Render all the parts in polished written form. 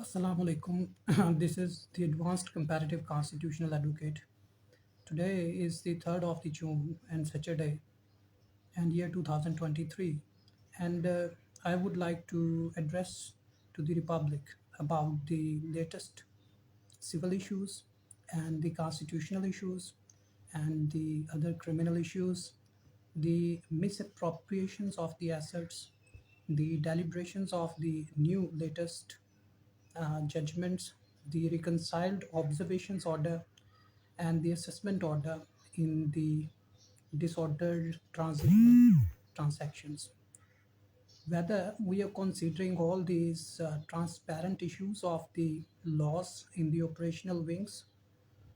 Assalamu alaikum. This is the Advanced Comparative Constitutional Advocate. Today is the 3rd of the June and Saturday and year 2023. And I would like to address to the Republic about the latest civil issues and the constitutional issues and the other criminal issues, the misappropriations of the assets, the deliberations of the new latest judgments, the reconciled observations order, and the assessment order in the disordered transitional transactions. Whether we are considering all these transparent issues of the laws in the operational wings,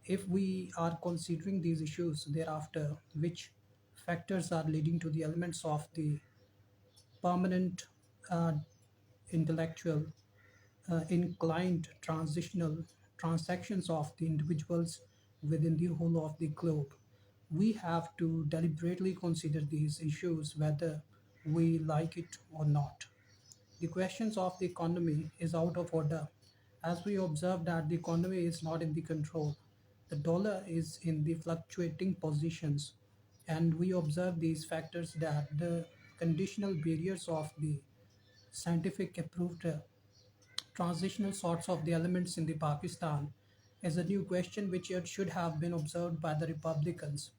if we are considering these issues thereafter, which factors are leading to the elements of the permanent uh, intellectual inclined transitional transactions of the individuals within the whole of the globe. We have to deliberately consider these issues whether we like it or not. The questions of the economy is out of order as we observe that the economy is not in the control. The dollar is in the fluctuating positions, and we observe these factors that the conditional barriers of the scientific approved transitional sorts of the elements in the Pakistan is a new question which it should have been observed by the Republicans.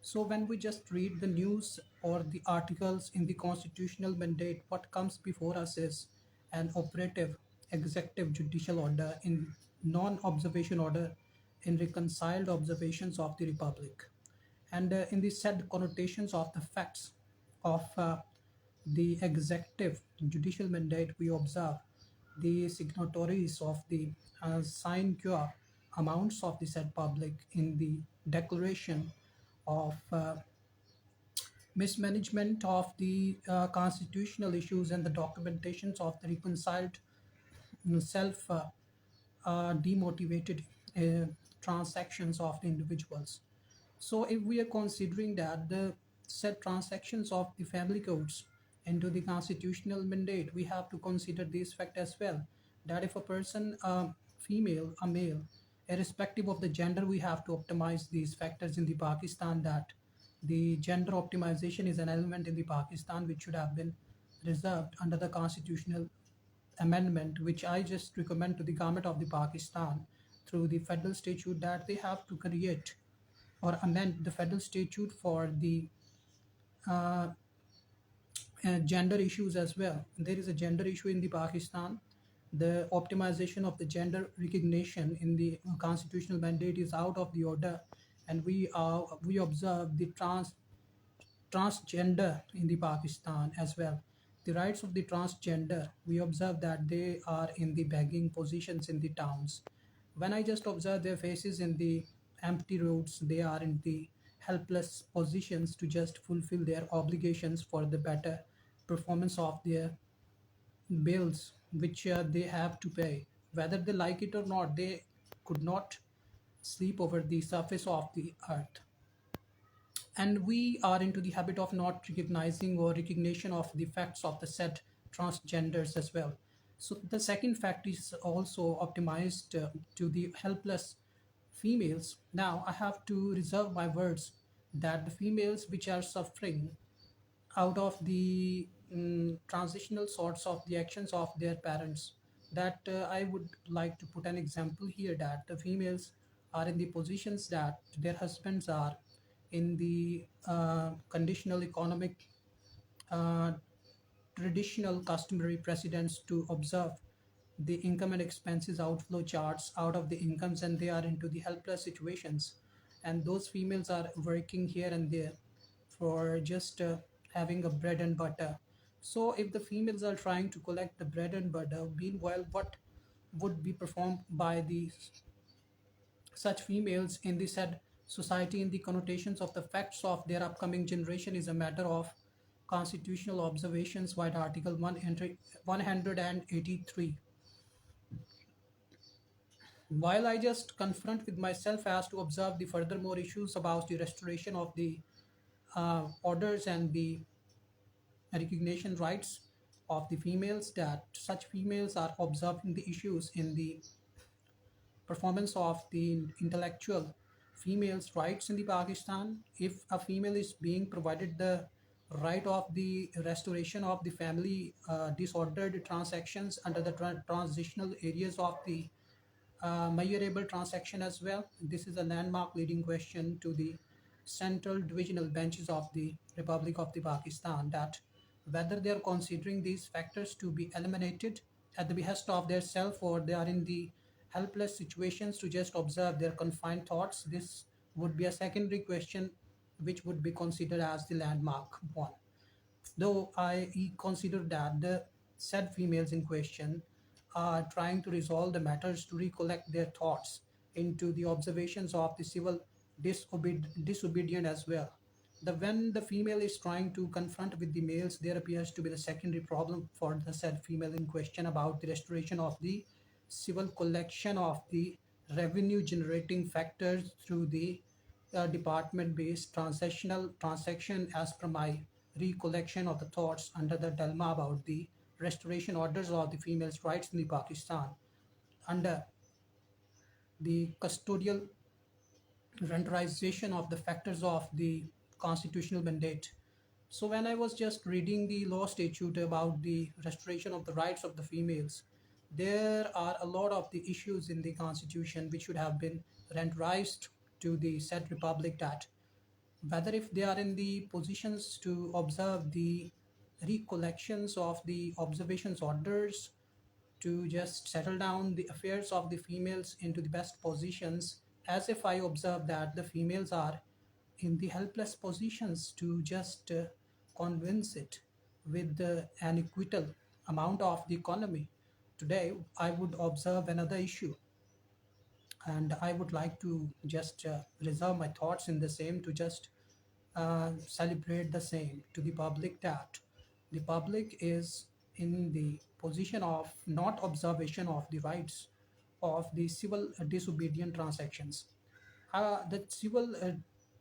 So when we just read the news or the articles in the constitutional mandate, what comes before us is an operative executive judicial order in non-observation order in reconciled observations of the Republic. And in the said connotations of the facts of the executive judicial mandate, we observe the signatories of the signed amounts of the said public in the declaration of mismanagement of the constitutional issues and the documentations of the reconciled self demotivated transactions of the individuals. So, if we are considering that the said transactions of the family codes into the constitutional mandate, we have to consider this fact as well. That if a person, a female, a male, irrespective of the gender, we have to optimize these factors in the Pakistan. That the gender optimization is an element in the Pakistan which should have been reserved under the constitutional amendment, which I just recommend to the government of the Pakistan through the federal statute that they have to create or amend the federal statute for the uh, gender issues as well. There is a gender issue in the Pakistan. The optimization of the gender recognition in the constitutional mandate is out of the order, and we observe the transgender in the Pakistan as well. The rights of the transgender, we observe that they are in the begging positions in the towns. When I just observe their faces in the empty roads, they are in the helpless positions to just fulfill their obligations for the better performance of their bills, which they have to pay. Whether they like it or not, they could not sleep over the surface of the earth, and we are into the habit of not recognizing or recognition of the facts of the said transgenders as well. So the second fact is also optimized to the helpless females. Now I have to reserve my words that the females which are suffering out of the transitional sorts of the actions of their parents, that I would like to put an example here that the females are in the positions that their husbands are in the conditional economic uh, traditional customary precedents to observe the income and expenses outflow charts out of the incomes, and they are into the helpless situations, and those females are working here and there for just having a bread and butter. So if the females are trying to collect the bread and butter, meanwhile what would be performed by the such females in the said society in the connotations of the facts of their upcoming generation is a matter of constitutional observations by Article 183. While I just confront with myself as to observe the furthermore issues about the restoration of the orders and the recognition rights, of the females, that such females are observing the issues in the performance of the intellectual females' rights in the Pakistan. If a female is being provided the right of the restoration of the family disordered transactions under the transitional areas of the measurable transaction as well. This is a landmark leading question to the central divisional benches of the Republic of the Pakistan, that whether they are considering these factors to be eliminated at the behest of their self, or they are in the helpless situations to just observe their confined thoughts. This would be a secondary question which would be considered as the landmark one. Though I consider that the said females in question are trying to resolve the matters to recollect their thoughts into the observations of the civil disobedient as well. When the female is trying to confront with the males, there appears to be the secondary problem for the said female in question about the restoration of the civil collection of the revenue generating factors through the department-based transactional transaction, as per my recollection of the thoughts under the dilemma about the restoration orders of the females' rights in the Pakistan under the custodial renderization of the factors of the constitutional mandate. So when I was just reading the law statute about the restoration of the rights of the females, there are a lot of the issues in the constitution which should have been renderized to the said republic, that whether if they are in the positions to observe the recollections of the observations orders to just settle down the affairs of the females into the best positions, as if I observe that the females are in the helpless positions to just convince it with an equitable amount of the economy. Today I would observe another issue, and I would like to just reserve my thoughts in the same to just celebrate the same to the public, that the public is in the position of not observation of the rights of the civil disobedient transactions. The civil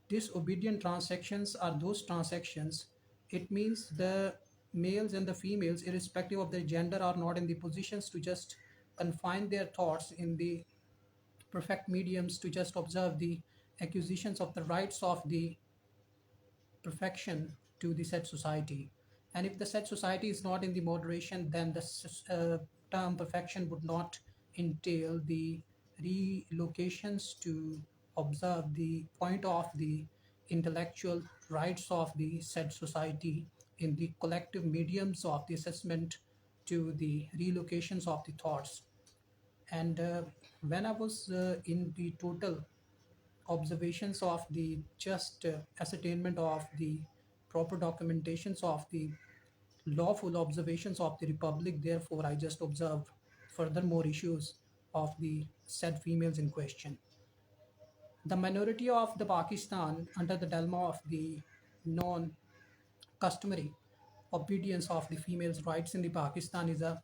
disobedient transactions are those transactions. It means the males and the females, irrespective of their gender, are not in the positions to just confine their thoughts in the perfect mediums to just observe the acquisitions of the rights of the perfection to the said society. And if the said society is not in the moderation, then the term perfection would not entail the relocations to observe the point of the intellectual rights of the said society in the collective mediums of the assessment to the relocations of the thoughts. And when I was in the total observations of the just ascertainment of the proper documentations of the lawful observations of the republic, therefore I just observe furthermore issues of the said females in question. The minority of the Pakistan under the dilemma of the non customary obedience of the females rights in the Pakistan is a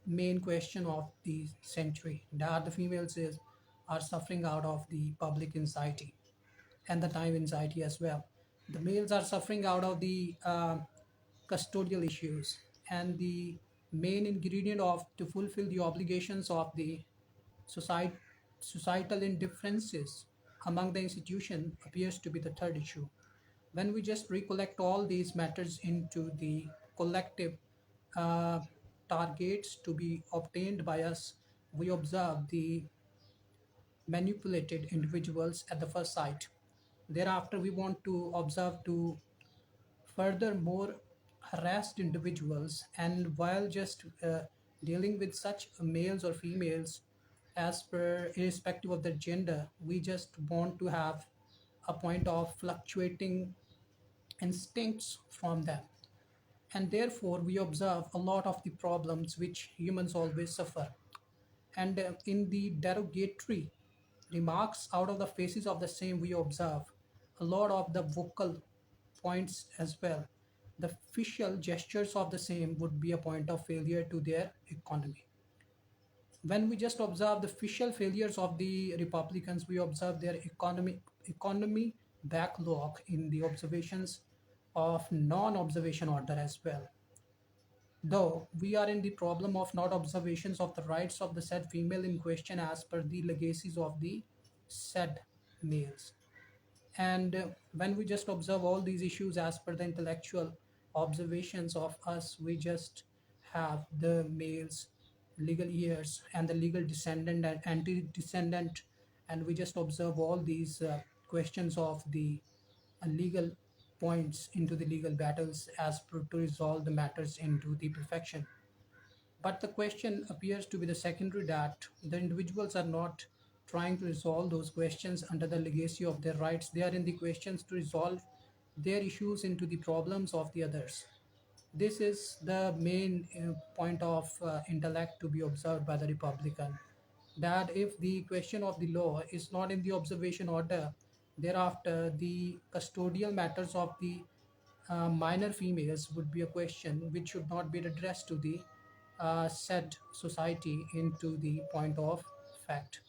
main question of the century, that the females are suffering out of the public anxiety and the time anxiety as well. The males are suffering out of the custodial issues, and the main ingredient of to fulfill the obligations of the society, societal indifferences among the institution appears to be the third issue. When we just recollect all these matters into the collective uh, targets to be obtained by us, we observe the manipulated individuals at the first sight. Thereafter, we want to observe to furthermore harassed individuals, and while just dealing with such males or females, as per irrespective of their gender, we just want to have a point of fluctuating instincts from them, and therefore we observe a lot of the problems which humans always suffer. And in the derogatory remarks out of the faces of the same, we observe a lot of the vocal points as well. The official gestures of the same would be a point of failure to their economy. When we just observe the official failures of the Republicans, we observe their economy backlog in the observations of non-observation order as well. Though we are in the problem of not observations of the rights of the said female in question as per the legacies of the said males. And when we just observe all these issues as per the intellectual observations of us, we just have the males, legal heirs, and the legal descendant and anti-descendant, and we just observe all these questions of the legal points into the legal battles as per to resolve the matters into the perfection. But the question appears to be the secondary, that the individuals are not trying to resolve those questions under the legacy of their rights. They are in the questions to resolve their issues into the problems of the others. This is the main point of intellect to be observed by the Republican. That if the question of the law is not in the observation order, thereafter the custodial matters of the minor females would be a question which should not be addressed to the said society into the point of fact.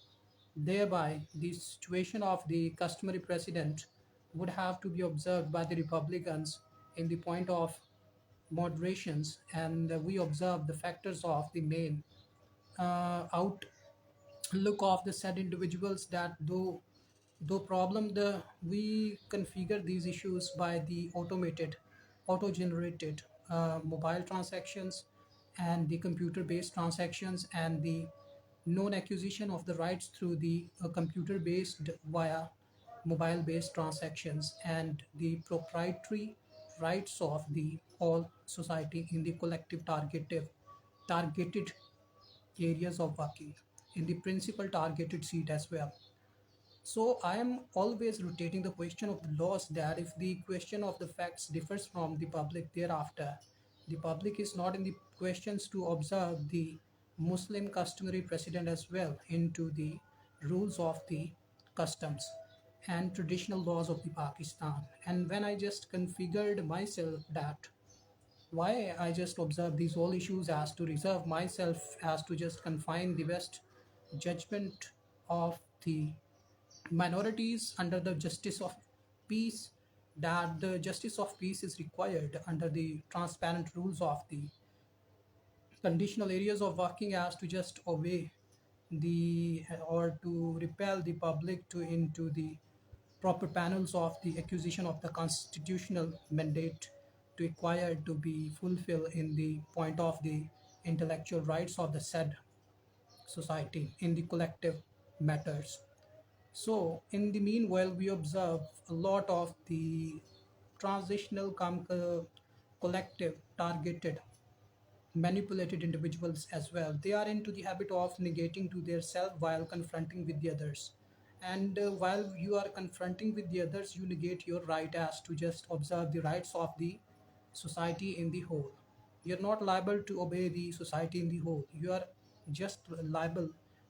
Thereby, the situation of the customary precedent would have to be observed by the Republicans in the point of moderations, and we observe the factors of the main outlook of the said individuals, that though problem the we configure these issues by the automated auto-generated mobile transactions and the computer-based transactions, and the known acquisition of the rights through the computer-based via mobile-based transactions, and the proprietary rights of the whole society in the collective targeted areas of working in the principal targeted seat as well. So I am always rotating the question of the laws, that if the question of the facts differs from the public, thereafter the public is not in the questions to observe the Muslim customary precedent as well into the rules of the customs and traditional laws of the Pakistan. And when I just configured myself, that why I just observe these all issues as to reserve myself as to just confine the best judgment of the minorities under the justice of peace, that the justice of peace is required under the transparent rules of the conditional areas of working, as to just obey the or to repel the public to into the proper panels of the acquisition of the constitutional mandate to acquire to be fulfilled in the point of the intellectual rights of the said society in the collective matters. So, in the meanwhile, we observe a lot of the transitional collective targeted manipulated individuals as well. They are into the habit of negating to their self while confronting with the others. And while you are confronting with the others, you negate your right as to just observe the rights of the society in the whole. You're not liable to obey the society in the whole. You are just liable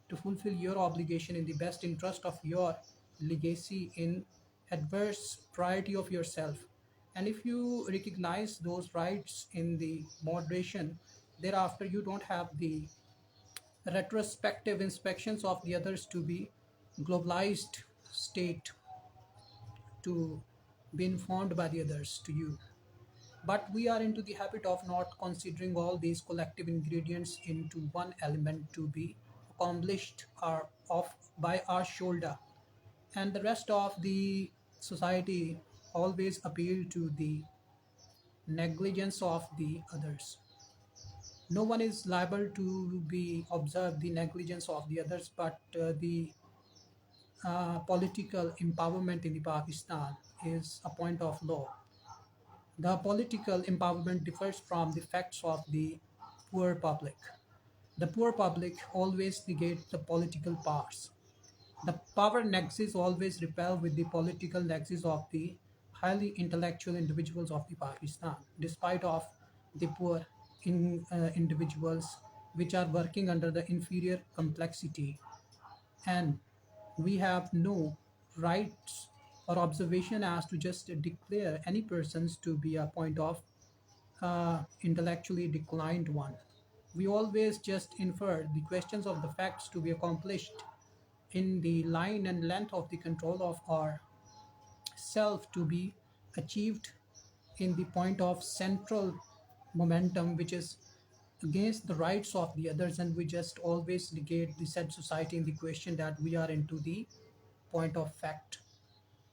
to fulfill your obligation in the best interest of your legacy in adverse priority of yourself. And if you recognize those rights in the moderation, thereafter you don't have the retrospective inspections of the others to be globalized state to be informed by the others to you. But we are into the habit of not considering all these collective ingredients into one element to be accomplished or off by our shoulder, and the rest of the society always appeal to the negligence of the others. No one is liable to be observed the negligence of the others, but the political empowerment in the Pakistan is a point of law. The political empowerment differs from the facts of the poor public. The poor public always negate the political powers. The power nexus always repel with the political nexus of the highly intellectual individuals of the Pakistan, despite of the poor individuals which are working under the inferior complexity, and we have no rights or observation as to just declare any persons to be a point of intellectually declined one. We always just infer the questions of the facts to be accomplished in the line and length of the control of our self to be achieved in the point of central momentum, which is against the rights of the others, and we just always negate the said society in the question that we are into the point of fact.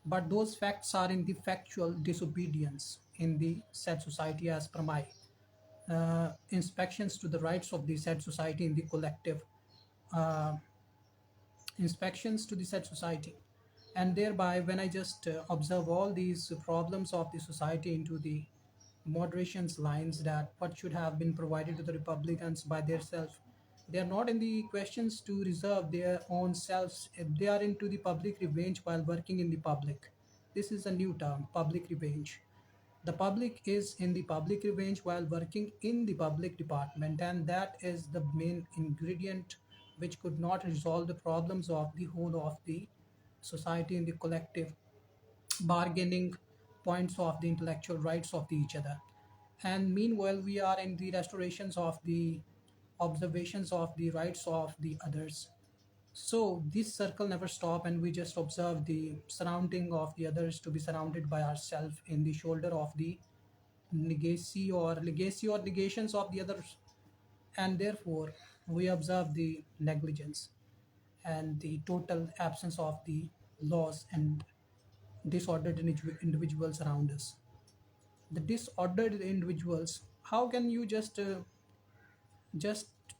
But those facts are in the factual disobedience in the said society as per my inspections to the rights of the said society in the collective uh, inspections to the said society. And thereby, when I just observe all these problems of the society into the moderations lines, that what should have been provided to the Republicans by their self, they are not in the questions to reserve their own selves. They are into the public revenge while working in the public. This is a new term, public revenge. The public is in the public revenge while working in the public department, and that is the main ingredient which could not resolve the problems of the whole of the society in the collective bargaining points of the intellectual rights of the each other. And meanwhile, we are in the restorations of the observations of the rights of the others. So this circle never stop, and we just observe the surrounding of the others to be surrounded by ourselves in the shoulder of the legacy or negations of the others. And therefore we observe the negligence and the total absence of the laws and disordered individuals around us. The disordered individuals, how can you just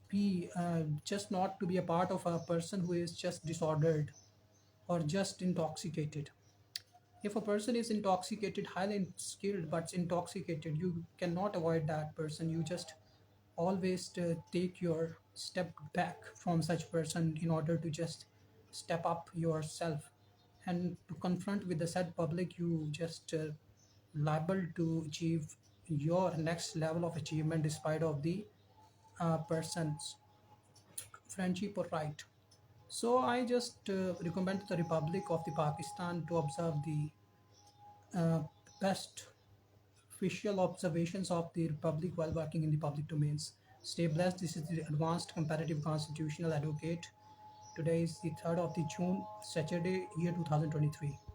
be just not to be a part of a person who is just disordered or just intoxicated? If a person is intoxicated, highly skilled but intoxicated, you cannot avoid that person. You just always take your step back from such person in order to just step up yourself and to confront with the said public. You just liable to achieve your next level of achievement despite of the person's friendship or right. So I just recommend to the Republic of the Pakistan to observe the uh, best official observations of the Republic while working in the public domains. Stay blessed. This is the Advanced Comparative Constitutional Advocate. Today is the 3rd of the June, Saturday, year 2023.